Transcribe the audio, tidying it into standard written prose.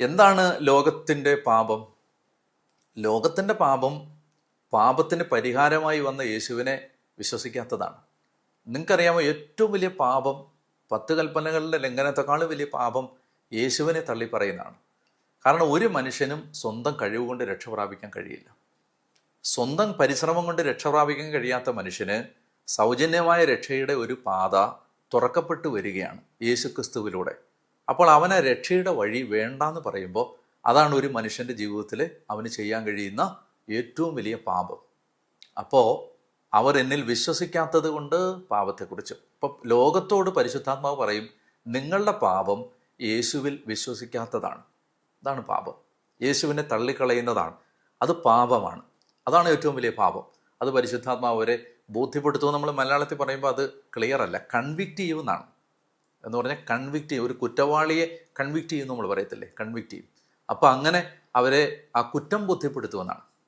എന്താണ് ലോകത്തിൻ്റെ പാപം? ലോകത്തിൻ്റെ പാപം പാപത്തിന് പരിഹാരമായി വന്ന യേശുവിനെ വിശ്വസിക്കാത്തതാണ്. നിങ്ങൾക്കറിയാമോ, ഏറ്റവും വലിയ പാപം 10 കൽപ്പനകളുടെ ലംഘനത്തെക്കാളും വലിയ പാപം യേശുവിനെ തള്ളി പറയുന്നതാണ്. കാരണം ഒരു മനുഷ്യനും സ്വന്തം കഴിവ് കൊണ്ട് രക്ഷ പ്രാപിക്കാൻ കഴിയില്ല. സ്വന്തം പരിശ്രമം കൊണ്ട് രക്ഷ പ്രാപിക്കാൻ കഴിയാത്ത മനുഷ്യന് സൗജന്യമായ രക്ഷയുടെ ഒരു പാത തുറക്കപ്പെട്ടു വരികയാണ് യേശുക്രിസ്തുവിലൂടെ. അപ്പോൾ അവനെ രക്ഷയുടെ വഴി വേണ്ടാന്ന് പറയുമ്പോൾ അതാണ് ഒരു മനുഷ്യൻ്റെ ജീവിതത്തിൽ അവന് ചെയ്യാൻ കഴിയുന്ന ഏറ്റവും വലിയ പാപം. അപ്പോൾ അവർ എന്നിൽ വിശ്വസിക്കാത്തത് കൊണ്ട് പാപത്തെക്കുറിച്ച് ഇപ്പം ലോകത്തോട് പരിശുദ്ധാത്മാവ് പറയും, നിങ്ങളുടെ പാപം യേശുവിൽ വിശ്വസിക്കാത്തതാണ്. അതാണ് പാപം. യേശുവിനെ തള്ളിക്കളയുന്നതാണ്, അത് പാപമാണ്. അതാണ് ഏറ്റവും വലിയ പാപം. അത് പരിശുദ്ധാത്മാവ് അവരെ ബോധ്യപ്പെടുത്തുമെന്ന് നമ്മൾ മലയാളത്തിൽ പറയുമ്പോൾ അത് ക്ലിയർ അല്ല, കൺവിക്റ്റ് ചെയ്യുമെന്നാണ്. എന്ന് പറഞ്ഞാൽ കൺവിക്റ്റ് ചെയ്യും, ഒരു കുറ്റവാളിയെ കൺവിക്റ്റ് ചെയ്യും നമ്മൾ പറയത്തില്ലേ, കൺവിക്റ്റ് ചെയ്യും. അപ്പം അങ്ങനെ അവരെ ആ കുറ്റം ബോധ്യപ്പെടുത്തുമെന്നാണ്.